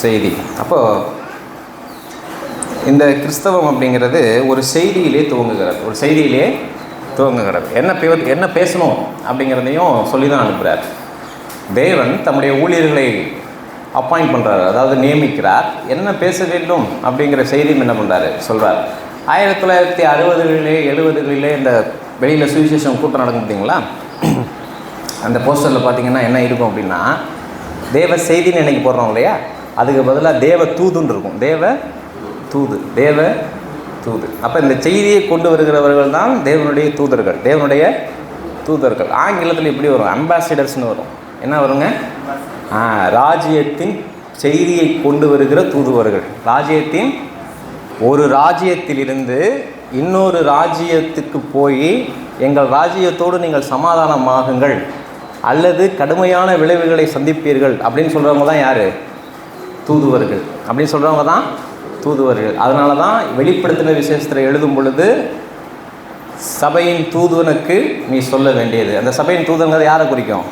செய்தி. அப்போது இந்த கிறிஸ்தவம் அப்படிங்கிறது ஒரு செய்தியிலே துவங்குகிறது. என்ன பேசணும் அப்படிங்கிறதையும் சொல்லி தான் அனுப்புகிறார். தேவன் தம்முடைய ஊழியர்களை அப்பாயிண்ட் பண்ணுறாரு, அதாவது நியமிக்கிறார். என்ன பேச வேண்டும் அப்படிங்கிற செய்தியும் என்ன பண்ணுறாரு சொல்கிறார். 1960களிலே 70களிலே இந்த வெளியில் சுவிசேஷம் கூட்டம் நடக்கும் பார்த்தீங்களா, அந்த போஸ்டரில் பார்த்தீங்கன்னா என்ன இருக்கும் அப்படின்னா, தேவ செய்தின்னு இன்றைக்கி போடுறோம் இல்லையா, அதுக்கு பதிலாக தேவ தூதுன்னு இருக்கும். தேவ தூது. அப்போ இந்த செய்தியை கொண்டு வருகிறவர்கள் தான் தேவனுடைய தூதர்கள். ஆங்கிலத்தில் இப்படி வரும், அம்பாசிடர்ஸ்னு வரும். என்ன வருங்க? ராஜ்யத்தின் செய்தியை கொண்டு வருகிற தூதுவர்கள். ஒரு ராஜ்யத்திலிருந்து இன்னொரு ராஜ்யத்துக்கு போய் எங்கள் ராஜ்யத்தோடு நீங்கள் சமாதானமாகுங்கள் அல்லது கடுமையான விளைவுகளை சந்திப்பீர்கள் அப்படின்னு சொல்கிறவங்க தான் யார்? தூதுவர்கள். அப்படின்னு சொல்கிறவங்க தான் தூதுவர்கள். அதனால தான் வெளிப்படுத்தின விசேஷத்தில் எழுதும் பொழுது சபையின் தூதுவனுக்கு நீ சொல்ல வேண்டியது. அந்த சபையின் தூதனுங்கிறது யாரை குறிக்கும்?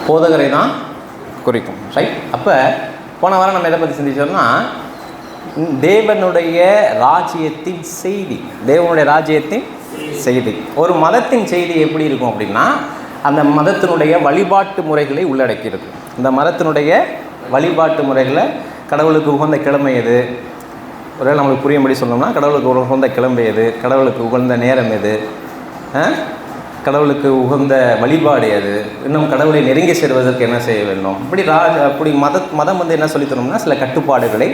போதகரை தான் குறிக்கும். ரைட். அப்போ போன வாரம் நம்ம எதை பற்றி சிந்திச்சோம்னா, தேவனுடைய ராஜ்யத்தின் செய்தி. ஒரு மதத்தின் செய்தி எப்படி இருக்கும் அப்படின்னா, அந்த மதத்தினுடைய வழிபாட்டு முறைகளை உள்ளடக்கியிருக்கு. இந்த மதத்தினுடைய வழிபாட்டு முறைகளை, கடவுளுக்கு உகந்த கிழமை எது, ஒருவேளை நம்மளுக்கு புரியும்படி சொன்னோம்னா, கடவுளுக்கு உகந்த கிழமை எது, கடவுளுக்கு உகந்த நேரம் எது, கடவுளுக்கு உகந்த வழிபாடு எது, இன்னும் கடவுளை நெருங்கி சேர்வதற்கு என்ன செய்ய வேண்டும், அப்படி மதம் வந்து என்ன சொல்லித்தரோம்னா, சில கட்டுப்பாடுகளை,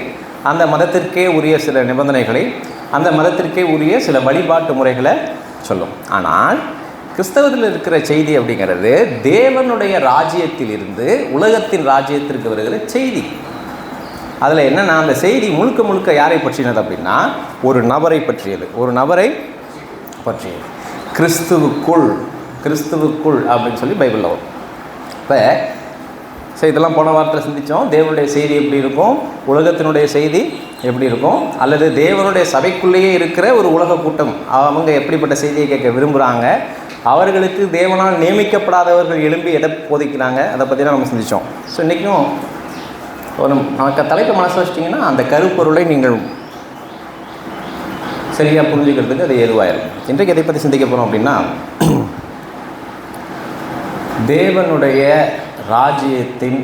அந்த மதத்திற்கே உரிய சில நிபந்தனைகளை, அந்த மதத்திற்கே உரிய சில வழிபாட்டு முறைகளை சொல்லும். ஆனால் கிறிஸ்தவத்தில் இருக்கிற செய்தி அப்படிங்கிறது தேவனுடைய ராஜ்யத்திலிருந்து உலகத்தின் ராஜ்யத்திற்கு வருகிற செய்தி. அதில் என்னென்னா, அந்த செய்தி முழுக்க யாரை பற்றினது அப்படின்னா, ஒரு நபரை பற்றியது. கிறிஸ்துவுக்குள் அப்படின்னு சொல்லி பைபிளில் வரும். இப்போ இதெல்லாம் போன வாரத்தில் சிந்தித்தோம். தேவனுடைய செய்தி எப்படி இருக்கும், உலகத்தினுடைய செய்தி எப்படி இருக்கும், அல்லது தேவனுடைய சபைக்குள்ளேயே இருக்கிற ஒரு உலக கூட்டம் அவங்க எப்படிப்பட்ட செய்தியை கேட்க விரும்புகிறாங்க, அவர்களுக்கு தேவனால் நியமிக்கப்படாதவர்கள் எழும்பி எதை போதிக்கிறாங்க, அதை பற்றி தான் நம்ம சிந்தித்தோம். ஸோ இன்றைக்கும் நமக்கு தலைப்பு மனசு வச்சிட்டிங்கன்னா அந்த கருப்பொருளை நீங்கள் சரியாக புரிஞ்சுக்கிறதுக்கு அது ஏதுவாயிருக்கும். இன்றைக்கு எதை பற்றி சிந்திக்க போகிறோம் அப்படின்னா, தேவனுடைய ராஜ்யத்தின்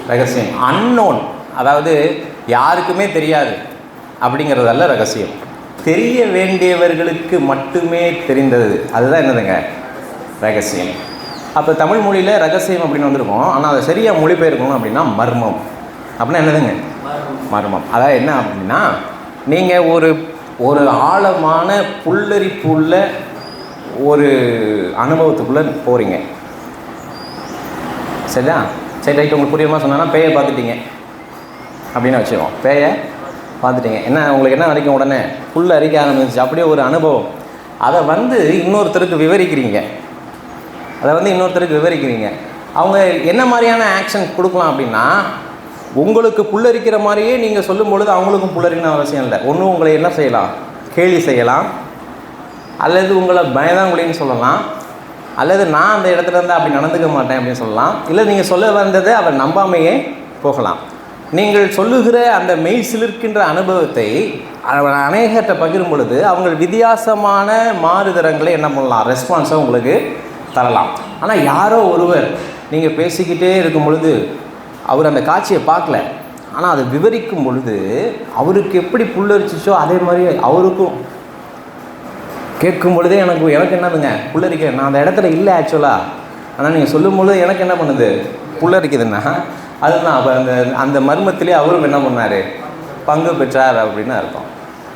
ரகசியம். அன்னோன், அதாவது யாருக்குமே தெரியாது அப்படிங்கிறதல்ல ரகசியம். தெரிய வேண்டியவர்களுக்கு மட்டுமே தெரிந்தது, அதுதான் என்னதுங்க? ரகசியம். அப்போ தமிழ் மொழியில் ரகசியம் அப்படின்னு வந்திருக்கோம். ஆனால் அதை சரியாக மொழிபெயர்க்கணும் அப்படின்னா மர்மம். அப்படின்னா என்னதுங்க? மர்மம். அதாவது என்ன அப்படின்னா, நீங்கள் ஒரு ஆழமான புல்லரிப்புள்ள ஒரு அனுபவத்துக்குள்ளே போகிறீங்க. சரியா? சரி, ரைட்டு. உங்களுக்கு புரியுமா சொன்னால், பேயை பார்த்துட்டீங்க அப்படின்னு வச்சுக்கோம். பேயை பார்த்துட்டீங்க, என்ன உங்களுக்கு என்ன நினைக்கும்? உடனே புல் அரிக்க ஆரம்பிச்சிச்சு. அப்படியே ஒரு அனுபவம். அதை இன்னொருத்தருக்கு விவரிக்கிறீங்க. அவங்க என்ன மாதிரியான ஆக்ஷன் கொடுக்கலாம் அப்படின்னா, உங்களுக்கு புல்லரிக்கிற மாதிரியே நீங்கள் சொல்லும் பொழுது அவங்களுக்கும் புல்லரிக்கணும் அவசியம் இல்லை. ஒன்றும் உங்களை என்ன செய்யலாம்? கேலி செய்யலாம், அல்லது உங்களை பயந்தாங்குழின்னு சொல்லலாம், அல்லது நான் அந்த இடத்துல இருந்தால் அப்படி நடந்துக்க மாட்டேன் அப்படின்னு சொல்லலாம், இல்லை நீங்கள் சொல்ல வந்ததை அவர் நம்பாமையே போகலாம். நீங்கள் சொல்லுகிற அந்த மெய் சிலிர்க்கின்ற அனுபவத்தை அநேகத்தை பகிரும் பொழுது அவங்க வித்தியாசமான மாறுதரங்களை என்ன பண்ணலாம்? ரெஸ்பான்ஸை உங்களுக்கு தரலாம். ஆனால் யாரோ ஒருவர் நீங்கள் பேசிக்கிட்டே இருக்கும் பொழுது அவர் அந்த காட்சியை பார்க்கல, ஆனால் அதை விவரிக்கும் பொழுது அவருக்கு எப்படி புல்லரிச்சிச்சோ அதே மாதிரி அவருக்கும் கேட்கும் பொழுதே எனக்கு என்னதுங்க? புல்லரிக்க. நான் அந்த இடத்துல இல்லை ஆக்சுவலாக, ஆனால் நீங்கள் சொல்லும்பொழுது எனக்கு என்ன பண்ணுது? புல்லரிக்குதுன்னா அதுதான். அப்போ அந்த மர்மத்திலே அவரும் என்ன பண்ணார்? பங்கு பெற்றார் அப்படின்னு அர்த்தம்.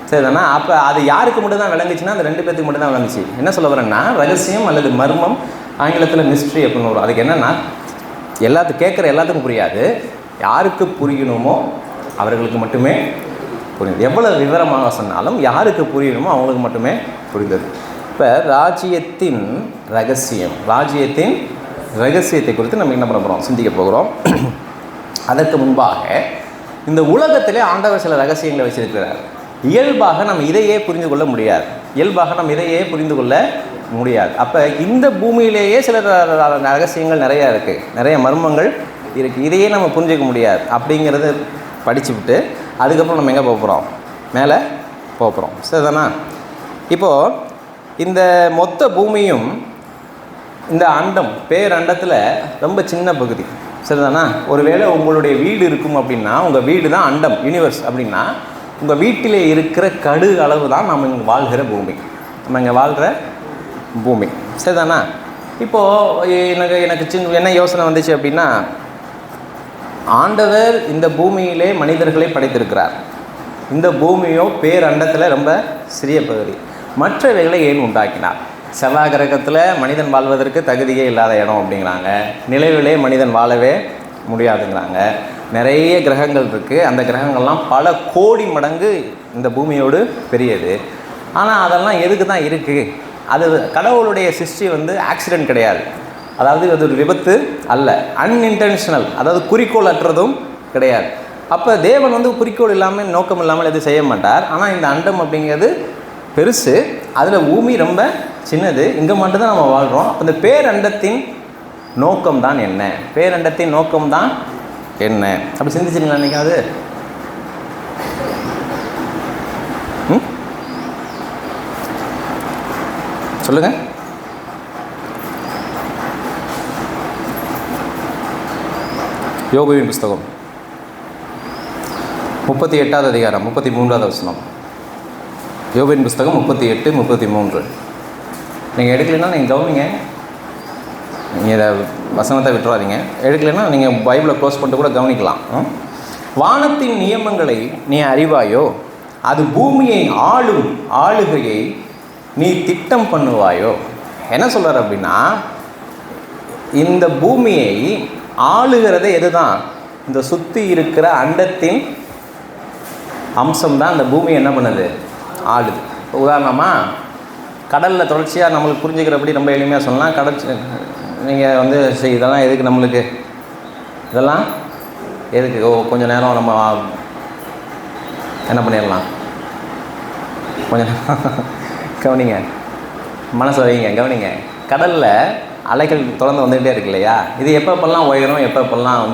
சரிதானா? அப்போ அது யாருக்கு மட்டும் தான் விளங்குச்சுன்னா, அந்த 2 பேருக்கு மட்டும் தான் விளங்குச்சு. என்ன சொல்ல வரேன்னா, ரகசியம் அல்லது மர்மம், ஆங்கிலத்தில் மிஸ்ட்ரி அப்படின்னு வரும். அதுக்கு என்னென்னா, கேட்குற எல்லாத்துக்கும் புரியாது. யாருக்கு புரியணுமோ அவர்களுக்கு மட்டுமே புரியுது. எவ்வளோ விவரமாக சொன்னாலும் யாருக்கு புரியணுமோ அவங்களுக்கு மட்டுமே புரிந்தது. இப்போ ராஜ்யத்தின் ரகசியத்தை குறித்து நம்ம என்ன பண்ண போகிறோம்? சிந்திக்க போகிறோம். அதற்கு முன்பாக இந்த உலகத்திலே ஆண்டவர் சில ரகசியங்களை வச்சிருக்கிறார். இயல்பாக நம்ம இதையே புரிந்து கொள்ள முடியாது. முடியாது. அப்போ இந்த பூமியிலேயே சில ரகசியங்கள் நிறையா இருக்குது, நிறைய மர்மங்கள் இருக்குது. இதையே நம்ம புரிஞ்சிக்க முடியாது. அப்படிங்கிறத படிச்சுவிட்டு அதுக்கப்புறம் நம்ம எங்கே போக போகிறோம்? மேலே போக போகிறோம். சரிதானா? இப்போது இந்த மொத்த பூமியும் இந்த அண்டம், பேரண்டத்தில் ரொம்ப சின்ன பகுதி. சரிதானா? ஒருவேளை உங்களுடைய வீடு இருக்கும் அப்படின்னா, உங்கள் வீடு தான் அண்டம், யூனிவர்ஸ் அப்படின்னா, உங்கள் வீட்டிலே இருக்கிற கடு அளவு தான் நம்ம இங்கே வாழ்கிற பூமி, நம்ம இங்கே வாழ்கிற பூமி. சரிதானா? இப்போது எனக்கு என்ன யோசனை வந்துச்சு அப்படின்னா, ஆண்டவர் இந்த பூமியிலே மனிதர்களை படைத்திருக்கிறார். இந்த பூமியோ பேரண்டத்தில் ரொம்ப சிறிய பகுதி. மற்றவைகளை ஏன் உண்டாக்கினார்? செவ்வாய் கிரகத்தில் மனிதன் வாழ்வதற்கு தகுதியே இல்லாத இடம் அப்படிங்கிறாங்க. நிலவிலே மனிதன் வாழவே முடியாதுங்கிறாங்க. நிறைய கிரகங்கள் இருக்குது. அந்த கிரகங்கள்லாம் பல கோடி மடங்கு இந்த பூமியோடு பெரியது. ஆனால் அதெல்லாம் எதுக்கு தான் இருக்குது? அது கடவுளுடைய சிருஷ்டி ஆக்சிடெண்ட் கிடையாது. அதாவது அது ஒரு விபத்து அல்ல, அன்இன்டென்ஷனல், அதாவது குறிக்கோள் அற்றதும் கிடையாது. அப்போ தேவன் குறிக்கோள் இல்லாமல், நோக்கம் இல்லாமல் எதுவும் செய்ய மாட்டார். ஆனால் இந்த அண்டம் அப்படிங்கிறது பெருசு, அதில் பூமி ரொம்ப சின்னது, இங்கே மட்டும்தான் நம்ம வாழ்கிறோம். அப்போ இந்த பேரண்டத்தின் நோக்கம்தான் என்ன? பேரண்டத்தின் நோக்கம்தான் என்ன? அப்படி சிந்திச்சிங்களா நினைக்காது? சொல்லுங்கள். யோபுவின் புஸ்தகம் 38வது அதிகாரம் 33வது வசனம். யோபுவின் புஸ்தகம் 38, 33. நீங்கள் எடுக்கலைன்னா நீங்கள் கவனிங்க. நீங்கள் இதை வசனத்தை விட்டுறாதீங்க. எடுக்கலைன்னா நீங்கள் பைபிளை க்ளோஸ் பண்ணிட்டு கூட கவனிக்கலாம். வானத்தின் நியமங்களை நீ அறிவாயோ? அது பூமியை ஆளும் ஆளுகையை நீ திட்டம் பண்ணுவாயோ? என்ன சொல்கிறார் அப்படின்னா, இந்த பூமியை ஆளுகிறதே எதுதான்? இந்த சுற்றி இருக்கிற அண்டத்தின் அம்சம்தான் அந்த பூமியை என்ன பண்ணுது? ஆளுது. இப்போ உதாரணமாக கடலில் தொடர்ச்சியாக நம்மளுக்கு புரிஞ்சுக்கிறபடி ரொம்ப எளிமையாக சொல்லலாம். கடல் நீங்கள் சரி இதெல்லாம் எதுக்கு நம்மளுக்கு, இதெல்லாம் எதுக்கு? கொஞ்சம் நேரம் நம்ம என்ன பண்ணிடலாம், கொஞ்சம் கவனிங்க, மனசை வைங்க, கவனிங்க. கடலில் அலைகள் தொடர்ந்து வந்துக்கிட்டே இருக்கு இல்லையா? இது எப்பப்பெல்லாம் உயரும், எப்பப்பெல்லாம்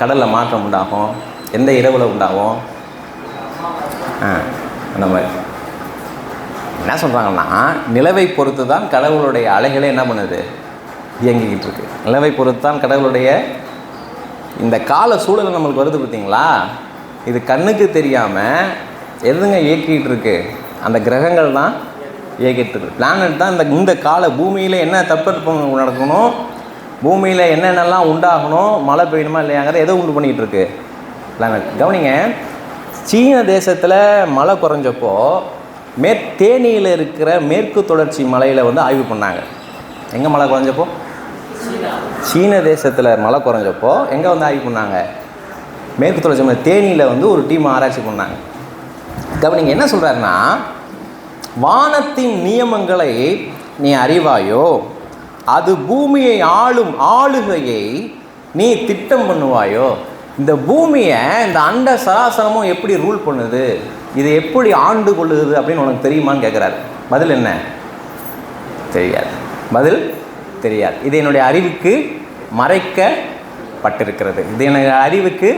கடலில் மாற்றம் உண்டாகும், எந்த இரவில் உண்டாகும்? அந்த மாதிரி என்ன சொல்கிறாங்கன்னா, நிலவை பொறுத்து தான் கடவுளுடைய அலைகளே என்ன பண்ணுது? இயங்கிக்கிட்டு இருக்கு. நிலவை பொறுத்து தான் கடவுளுடைய இந்த கால சூழல் நம்மளுக்கு வருது. பார்த்தீங்களா? இது கண்ணுக்கு தெரியாமல் எதுங்க இயக்கிக்கிட்டு இருக்கு? அந்த கிரகங்கள் தான் இயக்கிட்டு இருக்கு. பிளானட் தான் இந்த கால பூமியில் என்ன தப்பு நடக்கணும், பூமியில் என்னென்னலாம் உண்டாகணும், மழை பெய்யணுமா இல்லையாங்கிறத எதை உண்டு பண்ணிகிட்டு இருக்கு பிளானட். கவனிங்க, சீன தேசத்தில் மழை குறைஞ்சப்போ தேனியில் இருக்கிற மேற்கு தொடர்ச்சி மலையில் ஆய்வு பண்ணாங்க. எங்கே மழை குறைஞ்சப்போ? சீன தேசத்தில் மழை குறைஞ்சப்போ எங்கே ஆய்வு பண்ணாங்க? மேற்கு தொடர்ச்சி மலை தேனியில் ஒரு டீம் ஆராய்ச்சி பண்ணாங்க. கவனிங்க, என்ன சொல்கிறாருன்னா, வானத்தின் நியமங்களை நீ அறிவாயோ? அது பூமியை ஆளும் ஆளுகையை நீ திட்டம் பண்ணுவாயோ? இந்த பூமியை இந்த அண்ட சராசரமும் எப்படி ரூல் பண்ணுது, இது எப்படி ஆண்டு கொள்ளுது அப்படின்னு உனக்கு தெரியுமான்னு கேட்குறாரு. பதில் என்ன? தெரியாது. பதில் தெரியாது. இது என்னுடைய அறிவுக்கு மறைக்கப்பட்டிருக்கிறது. இது என்னுடைய அறிவுக்கு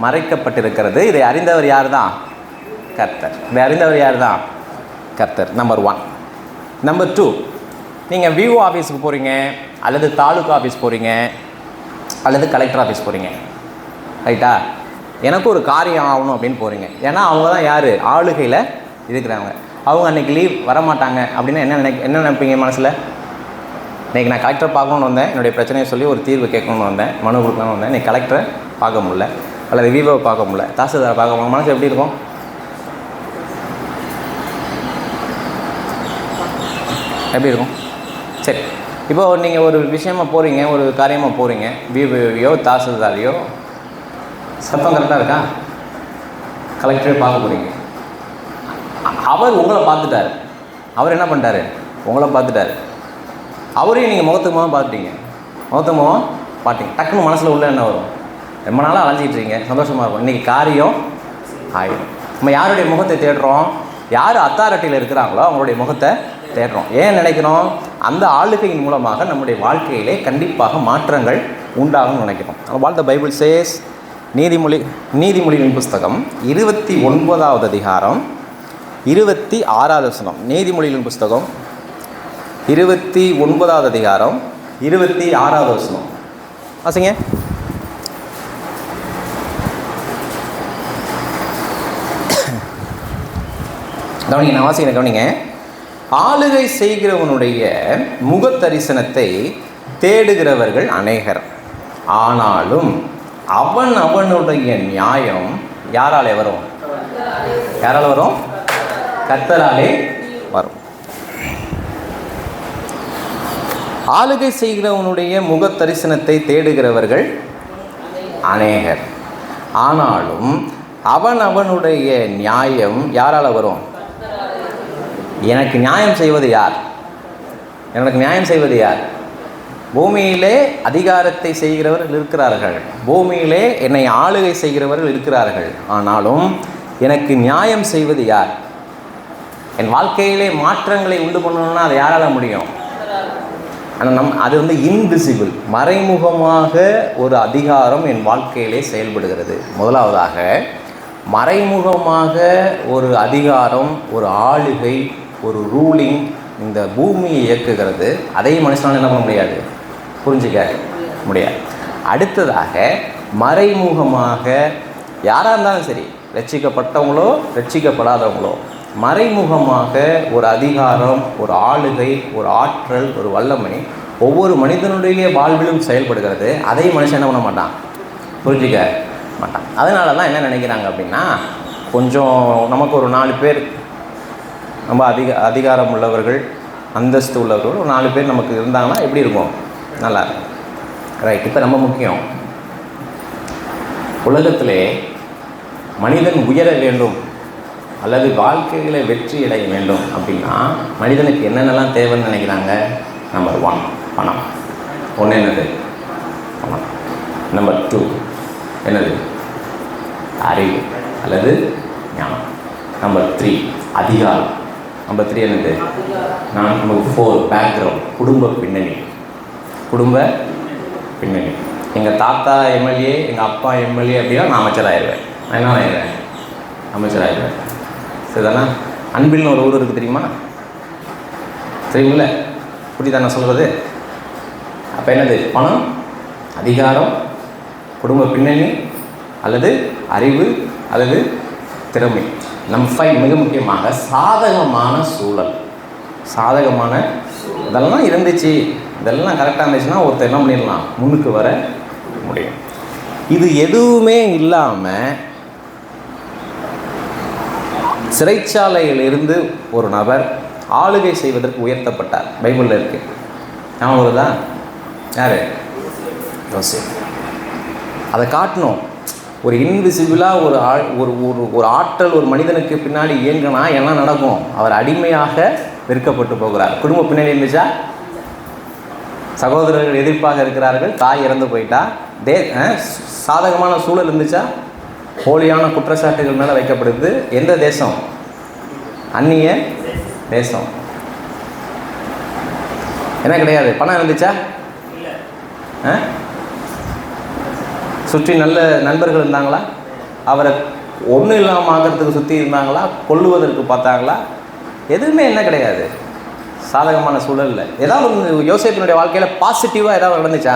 மறைக்கப்பட்டிருக்கிறது. இதை அறிந்தவர் யார் தான்? கர்த்தர். இதை அறிந்தவர் யார் தான்? கர்த்தர். நம்பர் 1. நம்பர் 2, நீங்கள் விஓ ஆஃபீஸுக்கு போகிறீங்க, அல்லது தாலுகா ஆஃபீஸ் போகிறீங்க, அல்லது கலெக்டர் ஆஃபீஸ் போகிறீங்க, ரைட்டா? எனக்கு ஒரு காரியம் ஆகணும் அப்படின்னு போகிறீங்க. ஏன்னா அவங்க தான் யார்? ஆளுகையில் இருக்கிறாங்க. அவங்க அன்றைக்கி லீவ் வரமாட்டாங்க அப்படின்னா என்ன நினைப்பீங்க மனசில்? இன்றைக்கி நான் கலெக்டரை பார்க்கணுன்னு வந்தேன், என்னுடைய பிரச்சனையை சொல்லி ஒரு தீர்வு கேட்கணுன்னு வந்தேன், மனு கொடுக்கணும்னு வந்தேன். இன்றைக்கி கலெக்டரை பார்க்க முடியல, அல்லது விவோவை பார்க்க முடியல, தாசில்தாரை பார்க்க முடியல. மனசு எப்படி இருக்கும்? எப்படி இருக்கும்? சரி, இப்போது நீங்கள் ஒரு விஷயமாக போகிறீங்க, ஒரு காரியமாக போகிறீங்க, விவோவையோ தாசில்தாரையோ, சத்தம் கரெக்டாக இருக்கா? கலெக்டரே பார்க்க போகிறீங்க. அவர் உங்களை பார்த்துட்டார். அவர் என்ன பண்ணிட்டாரு? உங்களை பார்த்துட்டாரு. அவரையும் நீங்கள் முகத்துக்கு முகம் பார்த்துட்டீங்க, முகத்துக்கு முகம் பார்த்தீங்க. டக்குன்னு மனசில் உள்ள என்ன வரும்? ரொம்ப நாளாக அலைஞ்சிட்டு இருக்கீங்க, சந்தோஷமாக இருக்கும், இன்றைக்கி காரியம் ஆயிடும். நம்ம யாருடைய முகத்தை தேடுறோம்? யார் அத்தாரிட்டியில் இருக்கிறாங்களோ அவங்களுடைய முகத்தை தேடுறோம். ஏன் நினைக்கிறோம்? அந்த ஆளுகையின் மூலமாக நம்முடைய வாழ்க்கையிலே கண்டிப்பாக மாற்றங்கள் உண்டாகும்னு நினைக்கிறோம். வாட் த பைபிள் சேஸ், நீதிமொழிகளின் புஸ்தகம் 29வது அதிகாரம் 26வது வசனம். நீதிமொழிகளின் புஸ்தகம் 29வது அதிகாரம் 26வது வசனம் வாசிங்க. கவனிங்க, நான் வாசிக்கிறேன், கவனிங்க. ஆளுகை செய்கிறவனுடைய முகத்தரிசனத்தை தேடுகிறவர்கள் அநேகர், ஆனாலும் அவனுடைய நியாயம் யாராலே வரும்? யாரால் வரும்? கர்த்தராலே வரும். ஆளுகை செய்கிறவனுடைய முகத்தரிசனத்தை தேடுகிறவர்கள் அநேகர், ஆனாலும் அவனுடைய நியாயம் யாரால் வரும்? எனக்கு நியாயம் செய்வது யார்? எனக்கு நியாயம் செய்வது யார்? பூமியிலே அதிகாரத்தை செய்கிறவர்கள் இருக்கிறார்கள், பூமியிலே என்னை ஆளுகை செய்கிறவர்கள் இருக்கிறார்கள், ஆனாலும் எனக்கு நியாயம் செய்வது யார்? என் வாழ்க்கையிலே மாற்றங்களை உண்டு பண்ணணும்னா அது யாரால் முடியும்? ஆனால் அது இன்விசிபிள், மறைமுகமாக ஒரு அதிகாரம் என் வாழ்க்கையிலே செயல்படுகிறது. முதலாவதாக மறைமுகமாக ஒரு அதிகாரம், ஒரு ஆளுகை, ஒரு ரூலிங் இந்த பூமியை இயக்குகிறது. அதை மனுஷனால் என்ன பண்ண முடியாது? புரிஞ்சிக்க முடியாது. அடுத்ததாக மறைமுகமாக யாராக இருந்தாலும் சரி, ரட்சிக்கப்பட்டவங்களோ ரட்சிக்கப்படாதவங்களோ, மறைமுகமாக ஒரு அதிகாரம், ஒரு ஆளுகை, ஒரு ஆற்றல், ஒரு வல்லமை ஒவ்வொரு மனிதனுடைய வாழ்விலும் செயல்படுகிறது. அதை மனுஷன் என்ன பண்ண மாட்டான்? புரிஞ்சிக்க மாட்டான். அதனால தான் என்ன நினைக்கிறாங்க அப்படின்னா, கொஞ்சம் நமக்கு ஒரு 4 பேர் ரொம்ப அதிகாரம் உள்ளவர்கள், அந்தஸ்து உள்ளவர்கள் ஒரு 4 பேர் நமக்கு இருந்தாங்கன்னா எப்படி இருக்கும்? நல்லா இருக்கும். ரைட். இப்போ ரொம்ப முக்கியம், உலகத்திலே மனிதன் உயர வேண்டும் அல்லது வாழ்க்கைகளை வெற்றி அடைய வேண்டும் அப்படின்னா மனிதனுக்கு என்னென்னலாம் தேவைன்னு நினைக்கிறாங்க? நம்பர் 1 பணம். ஒன்று என்னது? பணம். நம்பர் 2 என்னது? அறிவு அல்லது ஞானம். நம்பர் 3 அதிகாரம். நம்பர் 3 என்னது? நம்பர் 4 பேக்ரவுண்ட், குடும்ப பின்னணி. எங்கள் தாத்தா எம்எல்ஏ, எங்கள் அப்பா எம்எல்ஏ அப்படின்னா நான் அமைச்சராகிடுவேன். நான் என்ன ஆகிடுவேன்? அமைச்சராகிடுவேன். சரிதானா? அன்பில்னு ஒரு ஊர் இருக்குது, தெரியுமா? தெரியுமில்ல? புரியுதா நான் சொல்கிறது? அப்போ என்னது? பணம், அதிகாரம், குடும்ப பின்னணி அல்லது அறிவு அல்லது திறமை. நம்பர் 5 மிக முக்கியமாக சாதகமான சூழல். இதெல்லாம் இருந்துச்சு, இதெல்லாம் கரெக்டாக இருந்துச்சுன்னா ஒருத்தர் என்ன பண்ணிடலாம்? முன்னுக்கு வர முடியும். இது எதுவுமே இல்லாமல் சிறைச்சாலையிலிருந்து ஒரு நபர் ஆளுகை செய்வதற்கு உயர்த்தப்பட்டார். பைபிளில் இருக்கு, ஞாபகம் வருதா? யார்? யோசேப்பு. அதை காட்டணும். ஒரு இன்விசிபிளாக ஒரு ஆற்றல் ஒரு மனிதனுக்கு பின்னாடி இயங்கினா என்ன நடக்கும்? அவர் அடிமையாக விற்கப்பட்டு போகிறார். குடும்ப பின்னணி இருந்துச்சா? சகோதரர்கள் எதிர்ப்பாக இருக்கிறார்கள், தாய் இறந்து போயிட்டா. சாதகமான சூழல் இருந்துச்சா? போலியான குற்றச்சாட்டுகள் மேலே வைக்கப்படுது. எந்த தேசம்? அந்நிய தேசம். என்ன கிடையாது? பணம் இருந்துச்சா? சுற்றி நல்ல நண்பர்கள் இருந்தாங்களா? அவரை ஒன்றும் இல்லாமல் ஆகிறதுக்கு சுற்றி இருந்தாங்களா? கொல்லுவதற்கு பார்த்தாங்களா? எதுவுமே என்ன கிடையாது. சாதகமான சூழலில் ஏதாவது யோசேப்பினுடைய வாழ்க்கையில் பாசிட்டிவாக ஏதாவது நடந்துச்சா?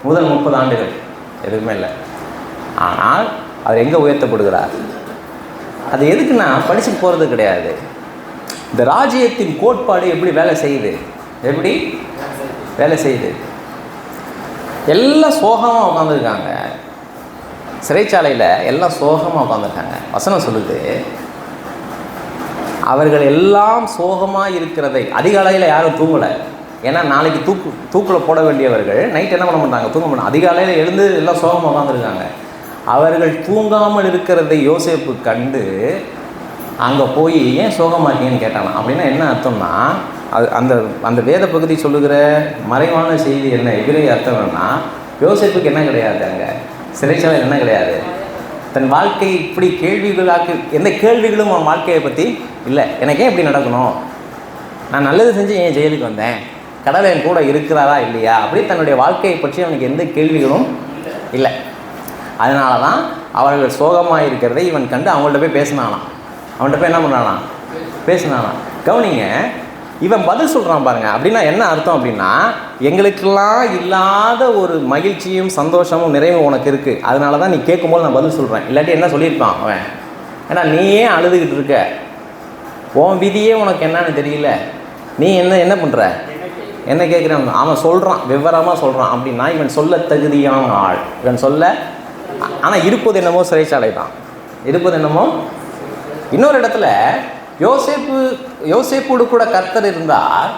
முதல் 30 ஆண்டுகள் எதுவுமே இல்லை. ஆனால் அவர் எங்கே உயர்த்தப்படுகிறார்? அது எதுக்குன்னா படிச்சுட்டு போகிறது கிடையாது. இந்த ராஜ்யத்தின் கோட்பாடு எப்படி வேலை செய்யுது? எல்லாம் சோகமாக உட்காந்துருக்காங்க. சிறைச்சாலையில் எல்லாம் சோகமாக உட்காந்துருக்காங்க. வசனம் சொல்லுது, அவர்கள் எல்லாம் சோகமாக இருக்கிறதை. அதிகாலையில் யாரும் தூங்கலை. ஏன்னா நாளைக்கு தூக்கில் போட வேண்டியவர்கள் நைட் என்ன பண்ண மாட்டாங்க? தூங்க மாட்டாங்க. அதிகாலையில் எழுந்து எல்லாம் சோகமாக உட்காந்துருக்காங்க. அவர்கள் தூங்காமல் இருக்கிறதை யோசேப்பு கண்டு அங்கே போய் ஏன் சோகமாக இருக்கீங்கன்னு கேட்டானா. அப்படின்னா என்ன அர்த்தம்னா, அந்த வேத பகுதி சொல்லுகிற மறைவான செய்தி என்ன, எதிரே அர்த்தம் என்னன்னா, யோசேப்புக்கு என்ன கிடையாது? அங்கே சிறைச்சாலையில் என்ன கிடையாது? தன் வாழ்க்கை இப்படி கேள்விகளாக்கு எந்த கேள்விகளும் அவன் வாழ்க்கையை பற்றி இல்லை. எனக்கே இப்படி நடக்கணும், நான் நல்லது செஞ்சு ஏன் ஜெயிலுக்கு வந்தேன், கடவுள் என் கூட இருக்கிறாரா இல்லையா, அப்படி தன்னுடைய வாழ்க்கையை பற்றி அவனுக்கு எந்த கேள்விகளும் இல்லை. அதனால தான் அவர்கள் சோகமாக இருக்கிறதை இவன் கண்டு அவங்கள்ட்ட போய் பேசினானாம். அவன்கிட்ட போய் என்ன பண்ணானா, பேசினானா. கவனிங்க, இவன் பதில் சொல்கிறான் பாருங்க. அப்படின்னா என்ன அர்த்தம் அப்படின்னா, எங்களுக்கெல்லாம் இல்லாத ஒரு மகிழ்ச்சியும் சந்தோஷமும் நிறைவும் உனக்கு இருக்குது, அதனால தான் நீ கேட்கும்போது நான் பதில் சொல்கிறேன். இல்லாட்டி என்ன சொல்லியிருப்பான் அவன், ஏன்னா நீயே அழுதுகிட்டு இருக்க, உன் விதியே உனக்கு என்னன்னு தெரியல, நீ என்ன பண்ணுற, என்ன கேட்குறான். அவன் சொல்கிறான், விவரமாக சொல்கிறான். அப்படின்னா இவன் சொல்ல தகுதியான ஆள், இவன் சொல்ல. ஆனால் இருப்பது என்னமோ சிறைச்சாலை தான், இருப்பது என்னமோ. இன்னொரு இடத்துல யோசேப்போடு கூட கர்த்தர் இருந்தார்,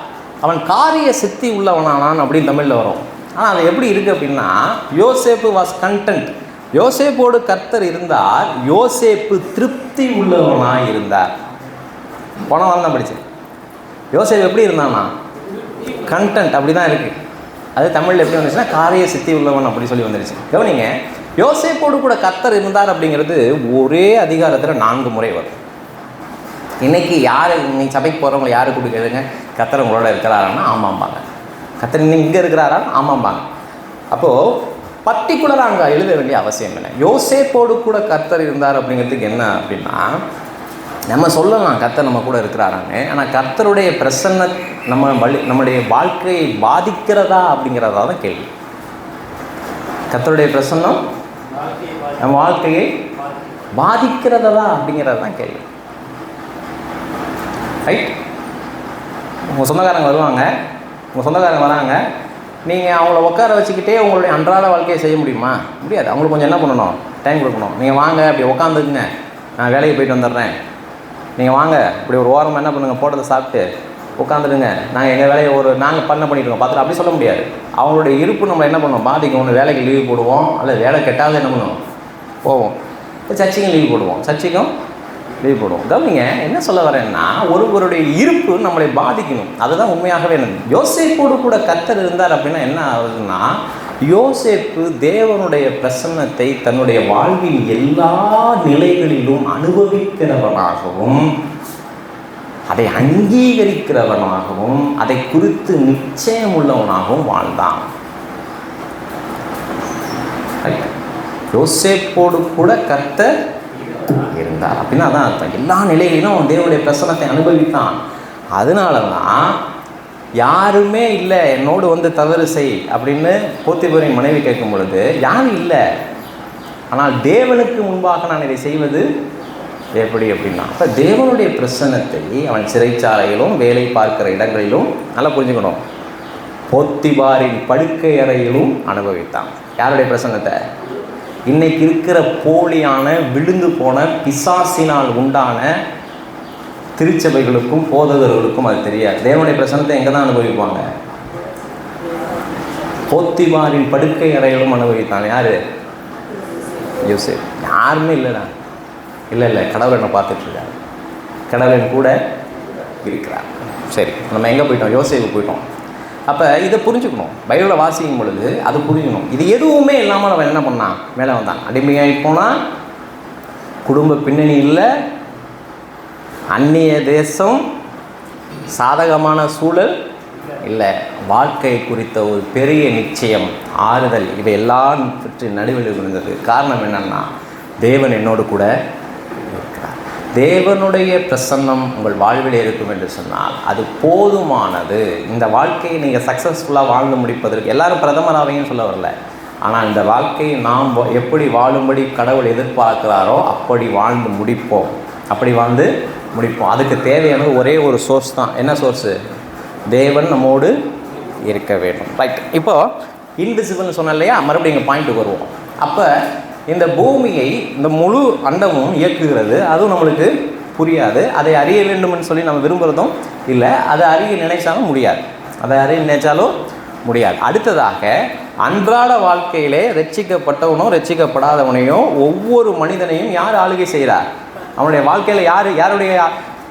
அவன் காரிய சித்தி உள்ளவனானான் அப்படின்னு தமிழில் வரும். ஆனால் அது எப்படி இருக்குது அப்படின்னா, யோசேப்பு வாஸ் கண்டென்ட். யோசேப்போடு கர்த்தர் இருந்தார், யோசேப்பு திருப்தி உள்ளவனாக இருந்தார். போன வாரம் தான் படிச்சு. யோசேப்பு எப்படி இருந்தானா, கண்டென்ட். அப்படி தான் இருக்குது. அது தமிழில் எப்படி வந்துச்சுன்னா காரிய சித்தி உள்ளவன் அப்படி சொல்லி வந்துருச்சு. கவனிங்க, யோசேப்போடு கூட கர்த்தர் இருந்தார் அப்படிங்கிறது ஒரே அதிகாரத்தில் 4 முறை வரும். இன்றைக்கி யார், நீங்கள் சபைக்கு போகிறவங்க யார் கூட கேளுங்க, கர்த்தர் உங்களோட இருக்கிறாரான்னா ஆமாம்பாங்க. கர்த்தர் இன்னும் இங்கே இருக்கிறாரா ஆமாம்பாங்க. அப்போது பர்டிகுலராக அங்கே எழுத வேண்டிய அவசியம் இல்லை. யோசேப்போடு கூட கர்த்தர் இருந்தார் அப்படிங்கிறதுக்கு என்ன அப்படின்னா, நம்ம சொல்லலாம் கர்த்தர் நம்ம கூட இருக்கிறாரான்னு, ஆனால் கர்த்தருடைய பிரசன்ன நம்முடைய வாழ்க்கையை பாதிக்கிறதா அப்படிங்கிறதா தான் கேள்வி. கர்த்தருடைய பிரசன்னம் நம்ம வாழ்க்கையை பாதிக்கிறதா அப்படிங்கிறது தான் கேள்வி. ரைட்? உங்கள் சொந்தக்காரங்க வருவாங்க, உங்கள் சொந்தக்காரங்க வராங்க, நீங்கள் அவங்கள உட்கார வச்சுக்கிட்டே உங்களுடைய அன்றாட வாழ்க்கையை செய்ய முடியுமா? முடியாது. அவங்களுக்கு கொஞ்சம் என்ன பண்ணணும், டைம் கொடுக்கணும். நீங்கள் வாங்க, அப்படி உட்காந்துக்குங்க, நான் வேலைக்கு போயிட்டு வந்துடுறேன், நீங்கள் வாங்க, இப்படி ஒரு ஓரமாக என்ன பண்ணுங்கள், போட்டதை சாப்பிட்டு உட்காந்துடுங்க, நாங்கள் எங்கள் வேலையை நாங்கள் பண்ணிட்டுருக்கோம் பார்த்துட்டு அப்படி சொல்ல முடியாது. அவங்களுடைய இருப்பு நம்ம என்ன பண்ணுவோம், பாதிக்கும். ஒன்று வேலைக்கு லீவு போடுவோம், அல்லது வேலை கெட்டாவது என்ன பண்ணுவோம், போவோம். இப்போ சர்ச்சைக்கும் லீவு போடுவோம், சர்ச்சைக்கும் லீவ் போடுவோம். கவனிங்க, என்ன சொல்ல வரேன்னா, ஒருவருடைய இருப்பு நம்மளை பாதிக்கணும். அதுதான் உண்மையாகவே என்னது. யோசேப்போடு கூட கர்த்தர் இருந்தார் அப்படின்னா என்ன ஆகுதுன்னா, யோசேப்பு தேவனுடைய பிரசன்னத்தை தன்னுடைய வாழ்வின் எல்லா நிலைகளிலும் அனுபவிக்கிறவனாகவும், அதை அங்கீகரிக்கிறவனாகவும், அதை குறித்து நிச்சயம் உள்ளவனாகவும் வாழ்ந்தான். யோசேப்போடு கூட கர்த்தர் இருந்தார் அப்படின்னா அதான் அர்த்தம். எல்லா நிலைகளிலும் அவன் தேவனுடைய பிரசன்னத்தை அனுபவித்தான். அதனால தான் யாருமே இல்லை என்னோடு வந்து தவறு செய் அப்படின்னு போத்திபோரின் மனைவி கேட்கும் பொழுது யாரும் இல்லை, ஆனால் தேவனுக்கு முன்பாக நான் இதை செய்வது எப்படி அப்படின்னா, அப்போ தேவனுடைய பிரசன்னத்தை அவன் சிறைச்சாலையிலும் வேலை பார்க்கிற இடங்களிலும் நல்லா புரிஞ்சுக்கணும், போத்திபாரின் படுக்கை அறையிலும் அனுபவித்தான். யாருடைய பிரசன்னத்தை? இன்னைக்கு இருக்கிற போலியான விழுந்து போன பிசாசினால் உண்டான திருச்சபைகளுக்கும் போதகர்களுக்கும் அது தெரியாது. தேவனுடைய பிரசன்னத்தை எங்கே தான் அனுபவிப்பாங்க? போத்திபாரின் படுக்கை அறையிலும் அனுபவித்தான். யார்? யோசேப். யாருமே இல்லைடா, இல்லை கடவுள் என்னை பார்த்துட்ருக்காரு, கடவுள் கூட இருக்கிறார். சரி, நம்ம எங்கே போயிட்டோம்? யோசேப்பு போயிட்டோம். அப்போ இதை புரிஞ்சுக்கணும். பைபிளை வாசிக்கும் பொழுது அது புரிஞ்சுக்கணும். இது எதுவுமே இல்லாமல் அவன் என்ன பண்ணான், மேலே வந்தான். அடிமையாகி போனால், குடும்ப பின்னணி இல்லை, அந்நிய தேசம், சாதகமான சூழல் இல்லை, வாழ்க்கை குறித்த ஒரு பெரிய நிச்சயம், ஆறுதல், இவை எல்லாம் பற்றி நடுவில் இருந்தது. காரணம் என்னன்னா, தேவன் என்னோடு கூட இருக்கிறார். தேவனுடைய பிரசன்னம் உங்கள் வாழ்வில் இருக்கும் என்று சொன்னால் அது போதுமானது. இந்த வாழ்க்கையை நீங்கள் சக்ஸஸ்ஃபுல்லாக வாழ்ந்து முடிப்பதற்கு எல்லாரும் பிரதமராவையும் சொல்ல வரல, ஆனால் இந்த வாழ்க்கையை நாம் எப்படி வாழும்படி கடவுள் எதிர்பார்க்கிறாரோ அப்படி வாழ்ந்து முடிப்போம், அதுக்கு தேவையானது ஒரே ஒரு சோர்ஸ் தான். என்ன சோர்ஸு? தேவன் நம்மோடு இருக்க வேண்டும். ரைட். இப்போது இன்விசிபிள்னு சொன்னேன் இல்லையா, மறுபடியும் எங்கள் பாயிண்ட்டுக்கு வருவோம். அப்போ இந்த பூமியை இந்த முழு அண்டமும் இயக்குகிறது, அதுவும் நம்மளுக்கு புரியாது. அதை அறிய வேண்டும்னு சொல்லி நம்ம விரும்புகிறதும் இல்லை, அதை அறிய நினைச்சாலும் முடியாது. அடுத்ததாக அன்றாட வாழ்க்கையிலே ரட்சிக்கப்பட்டவனோ ரட்சிக்கப்படாதவனையோ ஒவ்வொரு மனிதனையும் யார் ஆளுகை செய்கிறார்? அவனுடைய வாழ்க்கையில்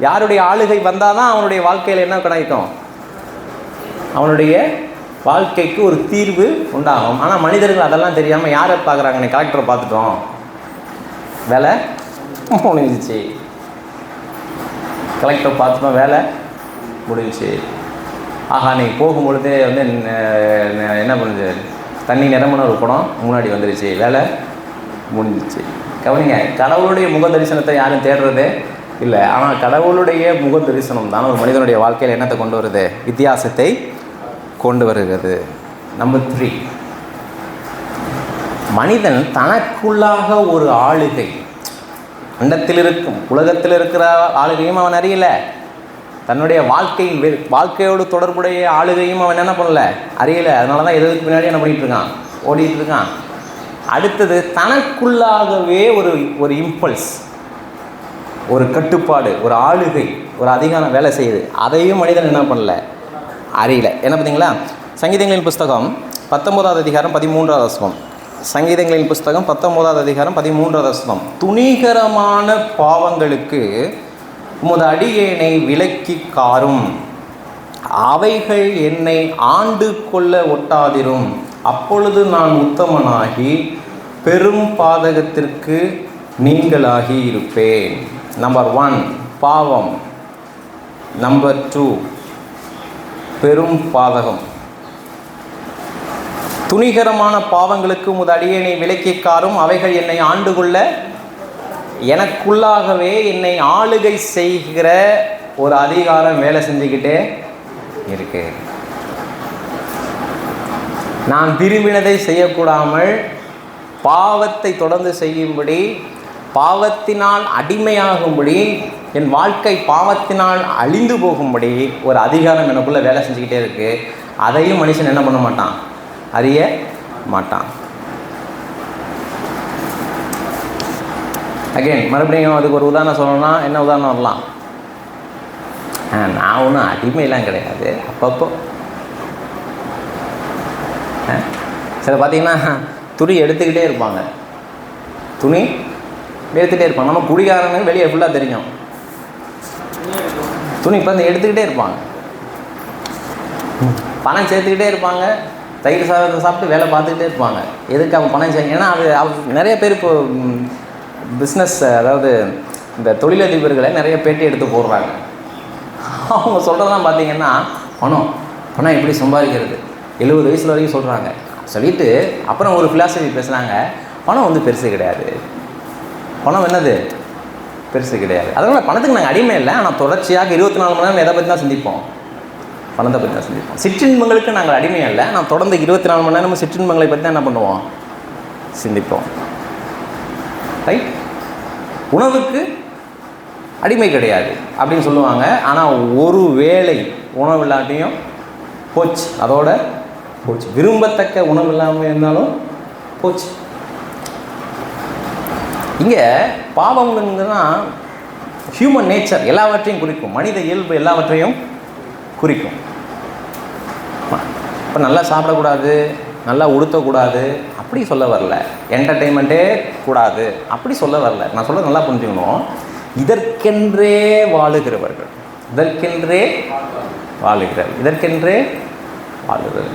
யாருடைய ஆளுகை வந்தால் தான் அவனுடைய வாழ்க்கையில் என்ன கிடைக்கும்? அவனுடைய வாழ்க்கைக்கு ஒரு தீர்வு உண்டாகும். ஆனால் மனிதர்கள் அதெல்லாம் தெரியாமல் யாரை பார்க்குறாங்க? நீ கலெக்டரை பார்த்துட்டோம், வேலை முடிஞ்சிச்சு, கலெக்டரை பார்த்துட்டோம், வேலை முடிஞ்சிச்சு. ஆஹா, நீங்கள் போகும்பொழுதே வந்து என்ன பண்ணுது, தண்ணி நிரம்பின ஒரு குடம் முன்னாடி வந்துடுச்சு, வேலை முடிஞ்சிச்சு. கவனிங்க, கடவுளுடைய முக தரிசனத்தை யாரும் தேடுறதே இல்லை. ஆனால் கடவுளுடைய முக தரிசனம் தான் ஒரு மனிதனுடைய வாழ்க்கையில் என்னத்தை கொண்டு வருது, வித்தியாசத்தை கொண்டு வருகிறது. நம்பர் 3, மனிதன் தனக்குள்ளாக ஒரு ஆளுகை, அண்டத்தில் இருக்கும் உலகத்தில் இருக்கிற ஆளுகையும் அவன் அறியல, தன்னுடைய வாழ்க்கையோடு தொடர்புடைய ஆளுகையும் அவன் என்ன பண்ணல, அறியலை. அதனால தான் எதுக்கு பின்னாடி என்ன பண்ணிகிட்டு இருக்கான், ஓடிட்டு இருக்கான். அடுத்தது, தனக்குள்ளாகவே ஒரு இம்பல்ஸ், ஒரு கட்டுப்பாடு, ஒரு ஆளுகை, ஒரு அதிகாரம் வேலை செய்யுது. அதையும் மனிதன் என்ன பண்ணல, அறியல. என்ன பார்த்தீங்களா, சங்கீதங்களின் புஸ்தகம் 19வது அதிகாரம் 13வது வசனம். சங்கீதங்களின் புஸ்தகம் 19வது அதிகாரம் 13வது வசனம். துணிகரமான பாவங்களுக்கு உமது அடியேனை விலக்கி காரும், அவைகள் என்னை ஆண்டு கொள்ள ஒட்டாதிரும், அப்பொழுது நான் உத்தமனாகி பெரும் பாதகத்திற்கு நீங்களாகி இருப்பேன். நம்பர் 1 பாவம், நம்பர் 2 பெரும் பாதகம். துணிகரமான பாவங்களுக்கு உமது அடியேனை விலக்கி காரும், அவைகள் என்னை ஆண்டு கொள்ள, எனக்குள்ளாகவே என்னை ஆளுகை செய்கிற ஒரு அதிகாரம் வேலை செஞ்சுக்கிட்டே இருக்கு. நான் விரும்பினதை செய்யக்கூடாமல் பாவத்தை தொடர்ந்து செய்யும்படி, பாவத்தினால் அடிமையாகும்படி, என் வாழ்க்கை பாவத்தினால் அழிந்து போகும்படி ஒரு அதிகாரம் எனக்குள்ளே வேலை செஞ்சுக்கிட்டே இருக்குது. அதையும் மனுஷன் என்ன பண்ண மாட்டான், அறிய மாட்டான். அகெயின் மறுபடியும் அதுக்கு ஒரு உதாரணம் சொல்லணும்னா என்ன உதாரணம் வரலாம், நான் ஒன்றும் அடிமையெல்லாம் கிடையாது, அப்பப்போ சில பார்த்தீங்கன்னா துணி எடுத்துக்கிட்டே இருப்பாங்க, துணி எடுத்துகிட்டே இருப்பாங்க. நம்ம குடிகாரன்னு வெளியே ஃபுல்லாக தெரியும், துணி இப்போ வந்து எடுத்துக்கிட்டே இருப்பாங்க, பணம் சேர்த்துக்கிட்டே இருப்பாங்க, தயிர் சாதத்தை சாப்பிட்டு வேலை பார்த்துக்கிட்டே இருப்பாங்க. எதுக்கு அவங்க பணம் செய்ய, ஏன்னா அது நிறைய பேர் இப்போ பிஸ்னஸ், அதாவது இந்த தொழிலதிபர்களை நிறைய பேட்டி எடுத்து போடுறாங்க. அவங்க சொல்கிறதெல்லாம் பார்த்தீங்கன்னா பணம் பணம் எப்படி சம்பாதிக்கிறது 70 வயசில் வரைக்கும் சொல்கிறாங்க. சொல்லிவிட்டு அப்புறம் ஒரு ஃபிலாசபி பேசுகிறாங்க, பணம் வந்து பெருசு கிடையாது, பணம் என்னது பெருசு கிடையாது. அதனால் பணத்துக்கு நாங்கள் அடிமை இல்லை, ஆனால் தொடர்ச்சியாக 24 மணி நேரம் எதை பற்றி தான் சிந்திப்போம், பணத்தை பற்றி தான் சிந்திப்போம். சிற்றின்பங்களுக்கு நாங்கள் அடிமை இல்லை, நான் தொடர்ந்து 24 மணி நேரமும் சிற்றின்பங்களை பற்றி தான் என்ன பண்ணுவோம், சிந்திப்போம். ரைட். உணவுக்கு அடிமை கிடையாது அப்படின்னு சொல்லுவாங்க. ஆனால் ஒரு வேளை உணவு இல்லாட்டியும் போச்சு, அதோட போச்சு. விரும்பத்தக்க உணவு இல்லாமல் இருந்தாலும் போச்சு. இங்கே பாவம்னா ஹியூமன் நேச்சர் எல்லாவற்றையும் குறிக்கும், மனித இயல்பு எல்லாவற்றையும் குறிக்கும். இப்போ நல்லா சாப்பிடக்கூடாது, நல்லா உடுத்தக்கூடாது அப்படி சொல்ல வரல, என்டர்டெயின்மெண்ட்டே கூடாது அப்படி சொல்ல வரல. நான் சொல்ல நல்லா புரிஞ்சுக்கணும். இதற்கென்றே வாழுகிறவர்கள், இதற்கென்றே வாழுகிறார், இதற்கென்றே வாழுகிறது.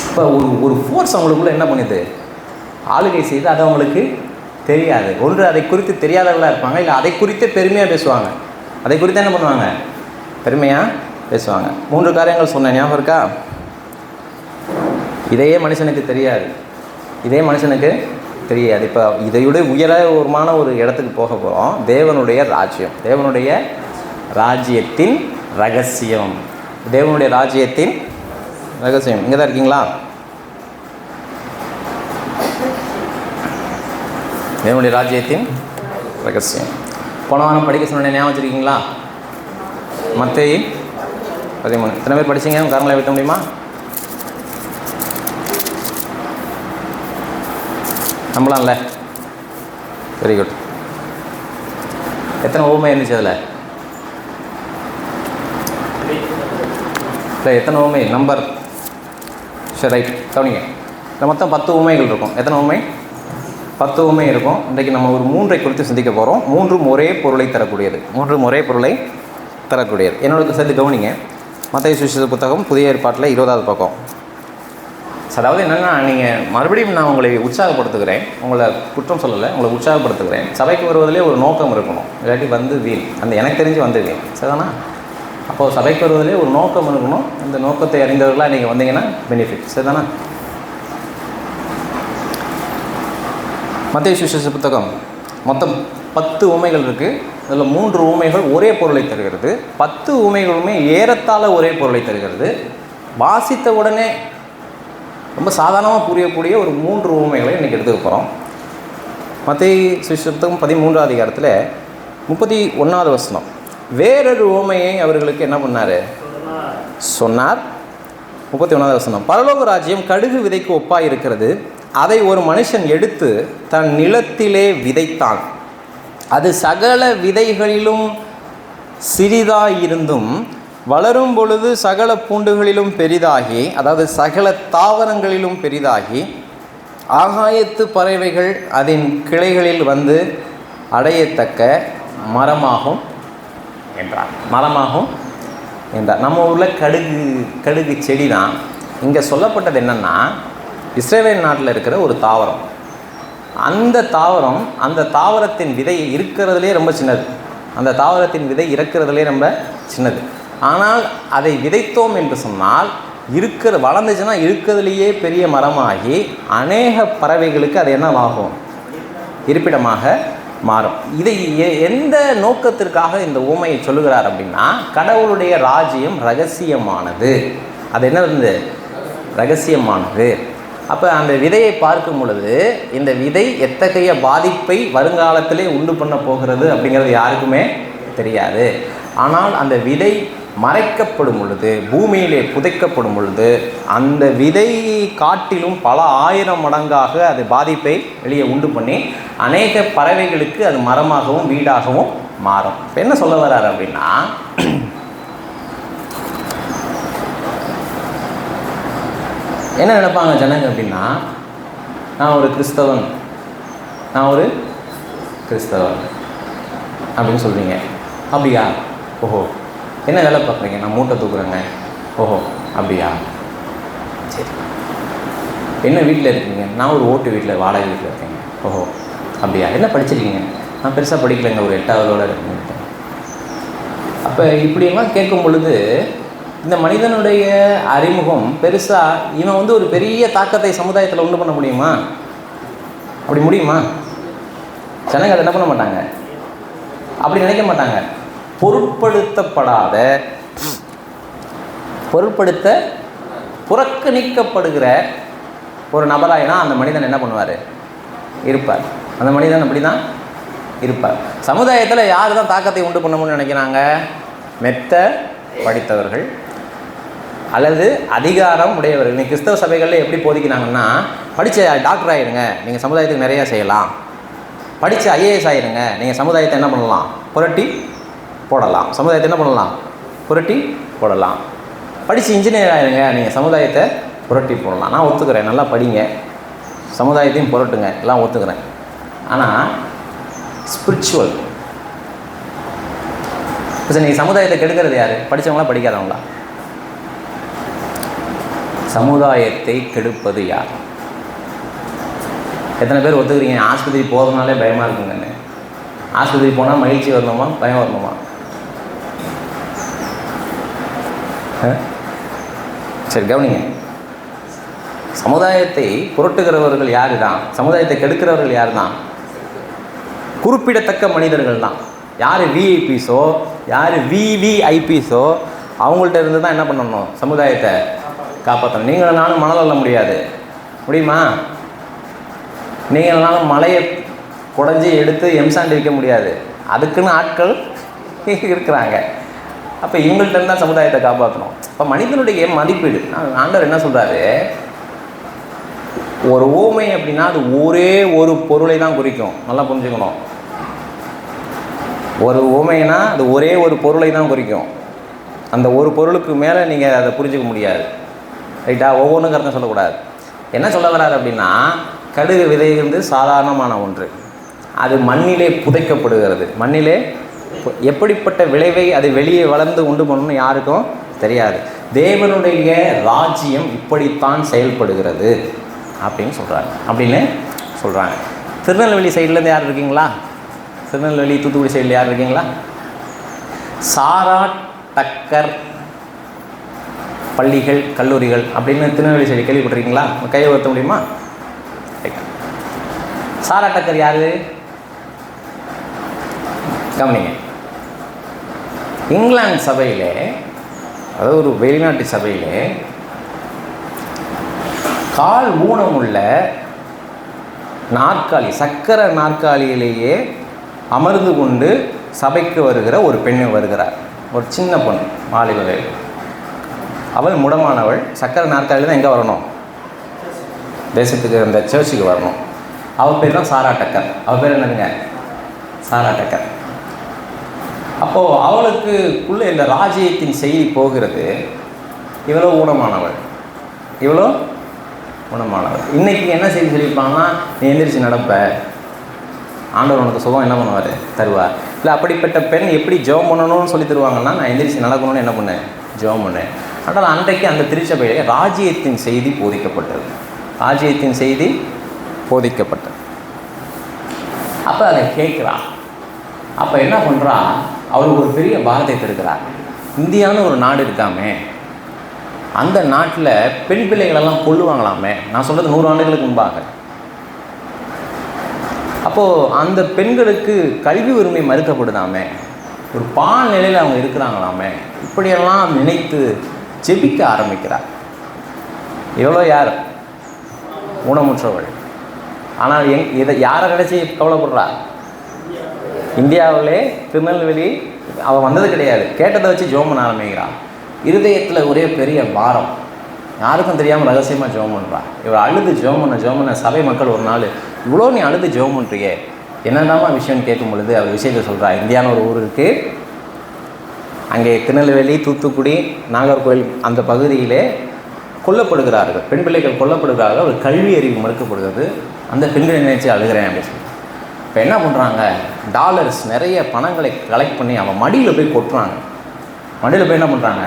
இப்போ ஒரு ஃபோர்ஸ் அவங்களுக்குள்ள என்ன பண்ணுது, ஆளுகை செய்து அது அவங்களுக்கு தெரியாது. ஒன்று அதை குறித்து தெரியாதவர்களாக இருப்பாங்க, இல்லை அதை குறித்து பெருமையாக பேசுவாங்க. அதை குறித்து என்ன பண்ணுவாங்க, பெருமையாக பேசுவாங்க. 3 காரியங்கள் சொன்னேன், ஞாபகம் இருக்கா? இதையே மனுஷனுக்கு தெரியாது, இதே மனுஷனுக்கு தெரியாது. இப்போ இதையோட உயரமான ஒரு இடத்துக்கு போக போகிறோம். தேவனுடைய ராஜ்யம், தேவனுடைய ராஜ்யத்தின் ரகசியம், தேவனுடைய ராஜ்யத்தின் ரகசியம். இங்கே தான் இருக்கீங்களா? தேவனுடைய ராஜ்யத்தின் ரகசியம். போன வாரம் படிக்க சொன்ன ஞாபகம் வச்சுருக்கீங்களா? மத்தேயு 13. எத்தனை பேர் படிச்சிங்க? கரங்களை வைக்க முடியுமா? நம்பலாம்ல? Very good. எத்தனை ஊமை இருந்துச்சு அதில்? இல்லை, எத்தனை ஊமை நம்பர்? சரி, ரைட். கவனிங்க, இதில் மொத்தம் 10 ஊமைகள் இருக்கும். எத்தனை ஊமை? 10 ஊமை இருக்கும். இன்றைக்கு நம்ம ஒரு 3ஐ குறித்து சிந்திக்க போகிறோம். 3 ஒரே பொருளை தரக்கூடியது, 3 ஒரே பொருளை தரக்கூடியது. என்னோட சேர்த்து கவனிங்க. மத்தேயு சுவிசேஷ புத்தகம் புதிய ஏற்பாட்டில் 20வது பக்கம். அதாவது என்னென்னா, நீங்கள் மறுபடியும் நான் உங்களை உற்சாகப்படுத்துகிறேன், உங்களை குற்றம் சொல்லலை, உங்களை உற்சாகப்படுத்துகிறேன். சபைக்கு வருவதிலே ஒரு நோக்கம் இருக்கணும், இல்லாட்டி வந்து வீண். அந்த எனக்கு தெரிஞ்சு வந்து வீண், சரிதானா? அப்போது சபைக்கு வருவதிலே ஒரு நோக்கம் இருக்கணும். அந்த நோக்கத்தை அறிந்தவர்களாக நீங்கள் வந்தீங்கன்னா பெனிஃபிட், சரிதானா? மத்தேயு சுவிசேஷ புத்தகம் மொத்தம் 10 உவமைகள் இருக்குது. அதில் 3 உவமைகள் ஒரே பொருளை தருகிறது. 10 உவமைகளுமே ஏறத்தாழ ஒரே பொருளை தருகிறது. வாசித்த உடனே ரொம்ப சாதாரணமாக புரியக்கூடிய ஒரு 3 உவமைகளை இன்றைக்கி எடுத்துக்க போகிறோம். மத்தேயு சுவிசேஷ புத்தகம் 13ஆம் அதிகாரத்தில் 31வது வசனம். வேறொரு உவமையை அவர்களுக்கு என்ன பண்ணார் சொன்னார். 31வது வசனம். பரலோக ராஜ்யம் கடுகு விதைக்கு ஒப்பாய் இருக்கிறது. அதை ஒரு மனுஷன் எடுத்து தன் நிலத்திலே விதைத்தான். அது சகல விதைகளிலும் சிறிதாயிருந்தும் வளரும் பொழுது சகல பூண்டுகளிலும் பெரிதாகி, அதாவது சகல தாவரங்களிலும் பெரிதாகி, ஆகாயத்து பறவைகள் அதன் கிளைகளில் வந்து அடையத்தக்க மரமாகும் என்றார். மரமாகும் என்றார். நம்ம ஊரில் கடுகு செடி தான். இங்கே சொல்லப்பட்டது என்னென்னா, இஸ்ரேல் நாட்டில் இருக்கிற ஒரு தாவரம். அந்த தாவரத்தின் விதை இருக்கிறதுலே ரொம்ப சின்னது. அந்த தாவரத்தின் விதை இருக்கிறதுலே ரொம்ப சின்னது. ஆனால் அதை விதைத்தோம் என்று சொன்னால் வளர்ந்துச்சுன்னா இருக்கிறதுலையே பெரிய மரமாகி அநேக பறவைகளுக்கு அது என்னவாகும்? இருப்பிடமாக மாறும். இதை எந்த நோக்கத்திற்காக இந்த உவமையை சொல்லுகிறார் அப்படின்னா, கடவுளுடைய ராஜ்யம் ரகசியமானது. அது என்ன இருந்தது? ரகசியமானது. அப்போ அந்த விதையை பார்க்கும் பொழுது இந்த விதை எத்தகைய பாதிப்பை வருங்காலத்திலே உண்டு பண்ண போகிறது அப்படிங்கிறது யாருக்குமே தெரியாது. ஆனால் அந்த விதை மறைக்கப்படும் பொழுது, பூமியிலே புதைக்கப்படும் பொழுது, அந்த விதையை காட்டிலும் பல 1000 மடங்காக அது பாதிப்பை வெளியே உண்டு பண்ணி அநேக பறவைகளுக்கு அது மரமாகவும் வீடாகவும் மாறும். இப்போ என்ன சொல்ல வர்றாரு அப்படின்னா, என்ன நினைப்பாங்க ஜனங்க அப்படின்னா, நான் ஒரு கிறிஸ்தவன் அப்படின்னு சொல்கிறீங்க. அப்படியா? ஓஹோ. என்ன வேலை பார்க்குறீங்க? நான் மூட்டை தூக்குறேங்க. ஓஹோ அப்படியா? சரி. என்ன வீட்டில் இருக்கீங்க? நான் ஒரு ஓட்டு வீட்டில், வாடகை வீட்டில் இருக்கேங்க. ஓஹோ அப்படியா? என்ன படிச்சிருக்கீங்க? நான் பெருசாக படிக்கலைங்க, ஒரு 8ஆவதோடு இருக்கேங்க. அப்போ இப்படியெல்லாம் கேட்கும் பொழுது இந்த மனிதனுடைய அறிமுகம் பெருசாக, இவன் ஒரு பெரிய தாக்கத்தை சமுதாயத்தில் உண்டு பண்ண முடியுமா? அப்படி முடியுமா? ஜனங்க அதை என்ன பண்ண மாட்டாங்க, அப்படி நினைக்க மாட்டாங்க. புறக்கணிக்கப்படுகிற ஒரு நபராயினா அந்த மனிதன் என்ன பண்ணுவார்? இருப்பார். அந்த மனிதன் அப்படி தான் இருப்பார். சமுதாயத்தில் யார் தான் தாக்கத்தை உண்டு பண்ணணும்னு நினைக்கிறாங்க? மெத்த படித்தவர்கள் அல்லது அதிகாரம் உடையவர்கள். நீங்கள் கிறிஸ்தவ சபைகளில் எப்படி போதிக்கிறாங்கன்னா, படித்த டாக்டர் ஆகிடுங்க, நீங்கள் சமுதாயத்துக்கு நிறையா செய்யலாம். படித்த ஐஏஎஸ் ஆகிடுங்க, நீங்கள் சமுதாயத்தை என்ன பண்ணலாம்? புரட்டி போடலாம். சமுதாயத்தை என்ன பண்ணலாம்? புரட்டி போடலாம். படித்து இன்ஜினியர் ஆகிடுங்க, நீங்கள் சமுதாயத்தை புரட்டி போடலாம். நான் ஒத்துக்கிறேன், நல்லா படிங்க, சமுதாயத்தையும் புரட்டுங்க, எல்லாம் ஒத்துக்கிறேன். ஆனால் ஸ்பிரிச்சுவல் நீங்கள் சமுதாயத்தை கெடுக்கிறது யார்? படித்தவங்களா படிக்காதவங்களா? சமுதாயத்தை கெடுப்பது யார்? எத்தனை பேர் ஒத்துக்கிறீங்க? ஆஸ்பத்திரி போகிறதுனாலே பயமாக இருக்குங்கன்னு. ஆஸ்பத்திரி போனால் மகிழ்ச்சி வரணுமா, பயம் வரணுமா? சரி கவனிங்க. சமுதாயத்தை புரட்டுகிறவர்கள் யாரு தான்? சமுதாயத்தை கெடுக்கிறவர்கள் யார் தான்? குறிப்பிடத்தக்க மனிதர்கள் தான். யார் விஐபிஸோ, யார் விவிஐபிஸோ அவங்கள்ட்ட இருந்து தான் என்ன பண்ணணும்? சமுதாயத்தை காப்பாற்றணும். நீங்களும் நானும் மணல் அள்ள முடியாது, முடியுமா? நீங்களும் மலையை குடஞ்சி எடுத்து எம்சாண்டு விற்க முடியாது. அதுக்குன்னு ஆட்கள் இருக்கிறாங்க. அப்போ இவங்கள்ட்ட இருந்தால் சமுதாயத்தை காப்பாற்றணும். இப்போ மனிதனுடைய மதிப்பீடு, ஆண்டவர் என்ன சொல்கிறாரு? ஒரு ஊமை அப்படின்னா அது ஒரே ஒரு பொருளை தான் குறிக்கும். நல்லா புரிஞ்சுக்கணும். ஒரு ஊமைனா அது ஒரே ஒரு பொருளை தான் குறிக்கும். அந்த ஒரு பொருளுக்கு மேலே நீங்கள் அதை புரிஞ்சிக்க முடியாது. ரைட்டா? ஒவ்வொன்றும் கருத்தை சொல்லக்கூடாது. என்ன சொல்ல வராது அப்படின்னா, கடுகு விதை சாதாரணமான ஒன்று, அது மண்ணிலே புதைக்கப்படுகிறது. மண்ணிலே எப்படிப்பட்ட விளைவை அது வெளியே வளர்ந்து உண்டு பண்ணணும்னு யாருக்கும் தெரியாது. தேவனுடைய ராஜ்யம் இப்படித்தான் செயல்படுகிறது அப்படின்னு சொல்கிறாங்க. திருநெல்வேலி சைட்லேருந்து யார் இருக்கீங்களா? திருநெல்வேலி தூத்துக்குடி சைடில் யார் இருக்கீங்களா? சாரா டக்கர் பள்ளிகள் கல்லூரிகள் அப்படின்னு திருநெல்வேலி சைடு கேள்விப்பட்டிருக்கீங்களா? கையை உயர்த்த முடியுமா? சாரா டக்கர் யாரு? கவனிங்க. இங்கிலாந்து சபையில், அதாவது ஒரு வெளிநாட்டு சபையில் கால் ஊனமுள்ள நாற்காலி, சக்கர நாற்காலியிலேயே அமர்ந்து கொண்டு சபைக்கு வருகிற ஒரு பெண்ணு வருகிறார். ஒரு சின்ன பொண்ணு, வாலிப. அவள் முடமானவள். சக்கர நாற்காலியில் தான் எங்கே வரணும்? தேசத்துக்கு, அந்த சர்ச்சுக்கு வரணும். அவள் பேர் தான் சாரா டக்கர். அவள் பேர் என்னதுங்க? சாரா டக்கர். அப்போது அவளுக்குள்ளே இந்த ராஜ்யத்தின் செய்தி போகிறது. இவ்வளோ ஊனமானவள். இன்றைக்கி என்ன செய்தி சொல்லியிருப்பாங்கன்னா, நீ எந்திரிச்சு நடப்ப, ஆண்டவர் உனக்கு சுகம் என்ன பண்ணுவார்? தருவார். இல்லை, அப்படிப்பட்ட பெண் எப்படி ஜெபம் பண்ணணும்னு சொல்லி தருவாங்கன்னா, நான் எந்திரிச்சு நடக்கணும்னு என்ன பண்ணேன்? ஜெபம் பண்ணேன். ஆனால் அன்றைக்கு அந்த திருச்சபையிலே ராஜ்யத்தின் செய்தி போதிக்கப்பட்டது. அப்போ அதை கேட்குறான். அப்போ என்ன பண்ணுறா? அவளுக்கு ஒரு பெரிய பாரத்தை தருகிறார். இந்தியான்னு ஒரு நாடு இருக்காமே, அந்த நாட்டில் பெண் பிள்ளைகளெல்லாம் கொல்லுவாங்களாமே. நான் சொல்கிறது 100 ஆண்டுகளுக்கு முன்பாக. அப்போது அந்த பெண்களுக்கு கல்வி உரிமை மறுக்கப்படுதாமே, ஒரு பால் நிலையில் அவங்க இருக்கிறாங்களாமே. இப்படியெல்லாம் நினைத்து ஜெபிக்க ஆரம்பிக்கிறார். எவ்வளோ யார்? ஊனமுற்றவள். ஆனால் இதை யாரை நினச்சி கவலைப்படுறா? இந்தியாவிலே திருநெல்வேலி அவள் வந்தது கிடையாது, கேட்டதை வச்சு ஜெபம் பண்ண ஆரம்பிக்கிறாள். இருதயத்தில் ஒரே பெரிய பாரம், யாருக்கும் தெரியாமல் ரகசியமாக ஜெபம் பண்ணுறா. இவள் அழுது ஜெபம் பண்ண சபை மக்கள் ஒரு நாள், இவ்வளோ நீ அழுது ஜெபம் பண்ணுறியே, என்னதாம்மா விஷயம்னு கேட்கும் பொழுது அவர் விஷயத்தை சொல்கிறா. இந்தியான்னு ஒரு ஊர் இருக்குது, அங்கே திருநெல்வேலி, தூத்துக்குடி, நாகர்கோவில் அந்த பகுதியிலே கொல்லப்படுகிறார்கள், பெண் பிள்ளைகள் கொல்லப்படுகிறார்கள். அவர் கல்வி அறிவு மறுக்கப்படுகிறது. அந்த பெண்களை நினைச்சு அழுகிறேன் அப்படின்னு சொல்லி. இப்போ என்ன பண்ணுறாங்க? டாலர்ஸ் நிறைய பணங்களை கலெக்ட் பண்ணி அவன் மடியில் போய் கொட்டுறாங்க. மடியில் போய் என்ன பண்ணுறாங்க?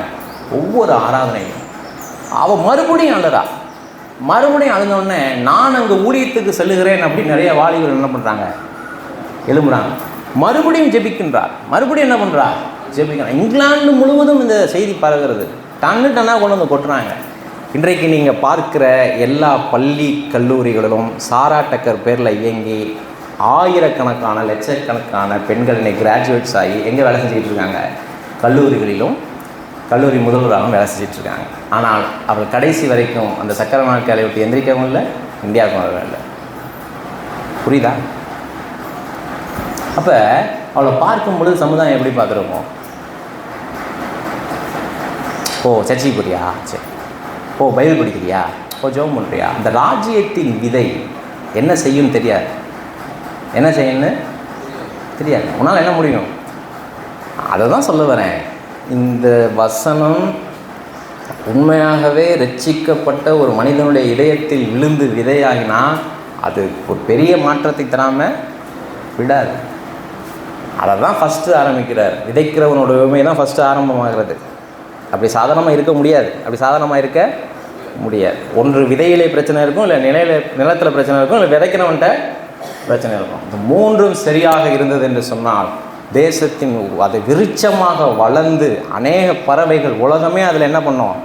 ஒவ்வொரு ஆராதனையும் அவள் மறுபடியும் அழுந்தோடனே நான் அங்கே ஊழியத்துக்கு செல்லுகிறேன் அப்படின்னு நிறைய வாலிபர்கள் என்ன பண்ணுறாங்க? எழும்புறாங்க. மறுபடியும் ஜெபிக்கின்றார். மறுபடியும் என்ன பண்ணுறார்? ஜெபிக்கிறார். இங்கிலாந்து முழுவதும் இந்த செய்தி பரவுகிறது. டன்னா கொண்டு வந்து கொட்டுறாங்க. இன்றைக்கு நீங்கள் பார்க்குற எல்லா பள்ளி கல்லூரிகளிலும் சாரா டக்கர் பேரில் இயங்கி ஆயிரக்கணக்கான லட்சக்கணக்கான பெண்கள் இன்னைக்கு கிராஜுவேட்ஸ் ஆகி எங்கே வேலை செஞ்சுக்கிட்டு இருக்காங்க? கல்லூரிகளிலும் கல்லூரி முதல்வராகவும் வேலை செஞ்சிட்ருக்காங்க. ஆனால் அவள் கடைசி வரைக்கும் அந்த சக்கர நாற்காலியை விட்டு எந்திரிக்கவும் இல்லை, இந்தியாவுக்கும் வரவும் இல்லை. புரியுதா? அப்போ அவளை பார்க்கும் பொழுது சமுதாயம் எப்படி பார்க்குறோமோ, ஓ சர்ச்சைக்கு போறியா, சரி, ஓ பைபிள் படிக்கிறியா, ஓ ஜெபம் பண்ணுறியா. அந்த ராஜ்யத்தின் விதை என்ன செய்யும்னு தெரியாது. என்ன செய்யணும்னு தெரியாது. உன்னால் என்ன முடியும்? அதை தான் சொல்ல வரேன். இந்த வசனம் உண்மையாகவே ரட்சிக்கப்பட்ட ஒரு மனிதனுடைய இதயத்தில் விழுந்து விதையாகினா அது ஒரு பெரிய மாற்றத்தை தராமல் விடாது. அதை தான் ஃபஸ்ட்டு ஆரம்பிக்கிறார். விதைக்கிறவனோட உண்மை தான் ஃபஸ்ட்டு ஆரம்பமாகிறது. அப்படி சாதாரணமாக இருக்க முடியாது. ஒன்று விதையிலே பிரச்சனை இருக்கும், இல்லை நிலத்தில் பிரச்சனை இருக்கும், இல்லை விதைக்கிறவன்ட்ட பிரச்சனை இருக்கும். இந்த மூன்றும் சரியாக இருந்தது என்று சொன்னால் தேசத்தின் அது விருட்சமாக வளர்ந்து அநேக பறவைகள், உலகமே அதில் என்ன பண்ணும்?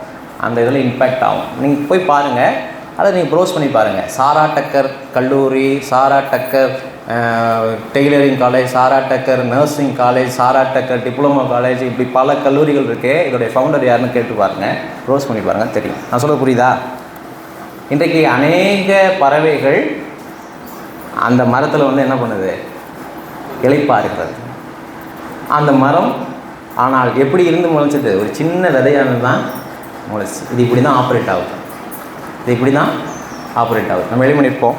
அந்த இதில் இம்பேக்ட் ஆகும். நீங்கள் போய் பாருங்கள், அதை நீங்கள் ப்ரோஸ் பண்ணி பாருங்கள். சாரா டக்கர் கல்லூரி, சாரா டக்கர் டெய்லரிங் காலேஜ், சாரா டக்கர் நர்சிங் காலேஜ், சாரா டக்கர் டிப்ளமோ காலேஜ், இப்படி பல கல்லூரிகள் இருக்குது. இதோடைய ஃபவுண்டர் யாருன்னு கேட்டு பாருங்கள், ப்ரோஸ் பண்ணி பாருங்கள், தெரியும். நான் சொல்ல புரியுதா? இன்றைக்கு அநேக பறவைகள் அந்த மரத்தில் வந்து என்ன பண்ணுது? இளைப்பாக இருக்கிறது. அந்த மரம் ஆனால் எப்படி இருந்து முளைச்சது? ஒரு சின்ன விதையானது தான் முளைச்சி. இது இப்படி தான் ஆப்ரேட் ஆகுது. நம்ம வெளி பண்ணியிருப்போம்.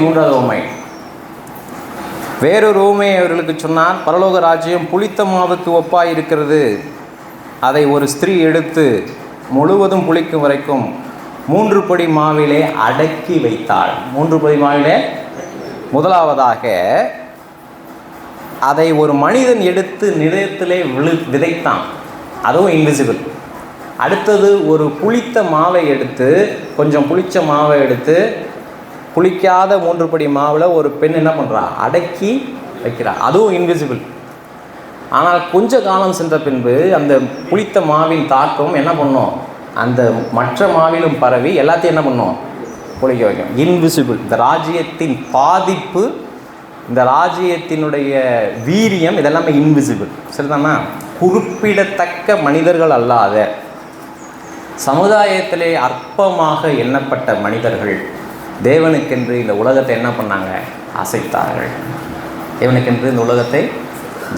மூன்றாவது உவமை. வேறொரு உவமையை அவர்களுக்கு சொன்னார். பரலோக ராஜ்யம் புளித்த மாவுக்கு ஒப்பாய் இருக்கிறது. அதை ஒரு ஸ்திரீ எடுத்து முழுவதும் புளிக்கும் வரைக்கும் 3 படி மாவிலே அடக்கி வைத்தாள். 3 படி மாவிலே முதலாவதாக அதை ஒரு மனிதன் எடுத்து நிலையத்திலே விதைத்தான், அதுவும் இன்விசிபிள். அடுத்தது ஒரு புளித்த மாவை எடுத்து, கொஞ்சம் புளிச்ச மாவை எடுத்து, புளிக்காத 3 படி மாவில் ஒரு பெண் என்ன பண்ணுறா, அடக்கி வைக்கிறா, அதுவும் இன்விசிபிள். ஆனால் கொஞ்ச காலம் சென்ற பின்பு அந்த புளித்த மாவின் தாக்கம் என்ன பண்ணும், அந்த மற்ற மாவிலும் பரவி எல்லாத்தையும் என்ன பண்ணும், புளிக்க வைக்கும். இன்விசிபிள். இந்த ராஜ்யத்தின் பாதிப்பு, இந்த ராஜ்யத்தினுடைய வீரியம், இதெல்லாமே இன்விசிபிள். சரிதானா? குறிப்பிடத்தக்க மனிதர்கள் அல்லாத சமுதாயத்திலே அற்பமாக எண்ணப்பட்ட மனிதர்கள் தேவனுக்கென்று இந்த உலகத்தை என்ன பண்ணாங்க, அசைத்தார்கள். தேவனுக்கென்று இந்த உலகத்தை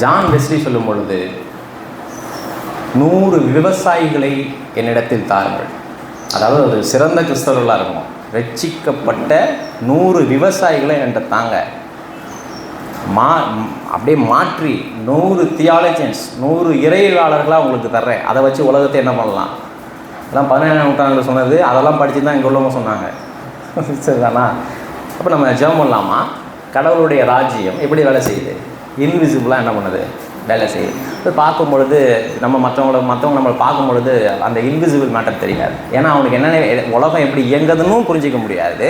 ஜான் வெஸ்லி சொல்லும் பொழுது 100 விவசாயிகளை என்னிடத்தில் தாருங்கள். அதாவது ஒரு சிறந்த கிறிஸ்தவர்களாக இருக்கணும், ரட்சிக்கப்பட்ட 100 விவசாயிகளை என்கிட்ட தாங்க, அப்படியே மாற்றி 100 தியாலஜியன்ஸ், 100 இறையியலாளர்களாக உங்களுக்கு தர்றேன். அதை வச்சு உலகத்தை என்ன பண்ணலாம். அதெல்லாம் 17ஆம் நூற்றாண்டில் சொன்னது, அதெல்லாம் படித்து தான் இங்கே உள்ளவங்க சொன்னாங்க. சரிதானா? அப்போ நம்ம ஜெபம் பண்ணலாமா? கடவுளுடைய ராஜ்யம் எப்படி வேலை செய்யுது, இன்விசிபிளாக என்ன பண்ணுது, வேலை செய்யுது. அது பார்க்கும் பொழுது மற்றவங்க நம்மளை பார்க்கும் பொழுது அந்த இன்விசிபிள் மேட்டர் தெரியாது. ஏன்னா அவனுக்கு என்னென்ன உலகம் எப்படி இயங்குதுன்னு புரிஞ்சிக்க முடியாது.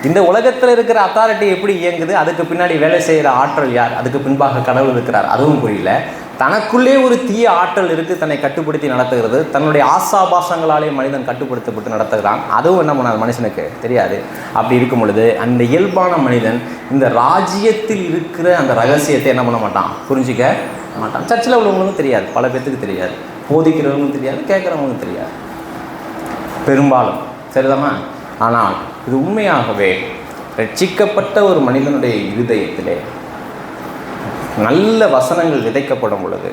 இந்த உலகத்தில் இருக்கிற அத்தாரிட்டி எப்படி இயங்குது, அதுக்கு பின்னாடி வேலை செய்கிற ஆற்றல் யார், அதுக்கு பின்பாக கடவுள் இருக்கிறார், அதுவும் புரியல. தனக்குள்ளே ஒரு தீய ஆற்றல் இருக்குது, தன்னை கட்டுப்படுத்தி நடத்துகிறது. தன்னுடைய ஆசாபாசங்களாலே மனிதன் கட்டுப்படுத்தப்பட்டு நடத்துகிறான், அதுவும் என்ன பண்ணாது, மனுஷனுக்கு தெரியாது. அப்படி இருக்கும் பொழுது அந்த இயல்பான மனிதன் இந்த ராஜ்யத்தில் இருக்கிற அந்த ரகசியத்தை என்ன பண்ண மாட்டான், புரிஞ்சிக்க மாட்டான். சர்ச்சில் உள்ளவங்களுக்கும் தெரியாது, பல பேர்த்துக்கு தெரியாது, போதிக்கிறவங்களுக்கும் தெரியாது, கேட்குறவங்களுக்கும் தெரியாது பெரும்பாலும். சரிதானா? ஆனால் இது உண்மையாகவே ரட்சிக்கப்பட்ட ஒரு மனிதனுடைய இருதயத்திலே நல்ல வசனங்கள் விதைக்கப்படும் பொழுது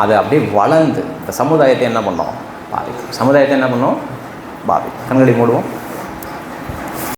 அது அப்படியே வளர்ந்து இந்த சமுதாயத்தை என்ன பண்ணோம், பாதிக்கும். சமுதாயத்தை என்ன பண்ணோம், பாதிக்கும். கண்களை மூடுவோம்.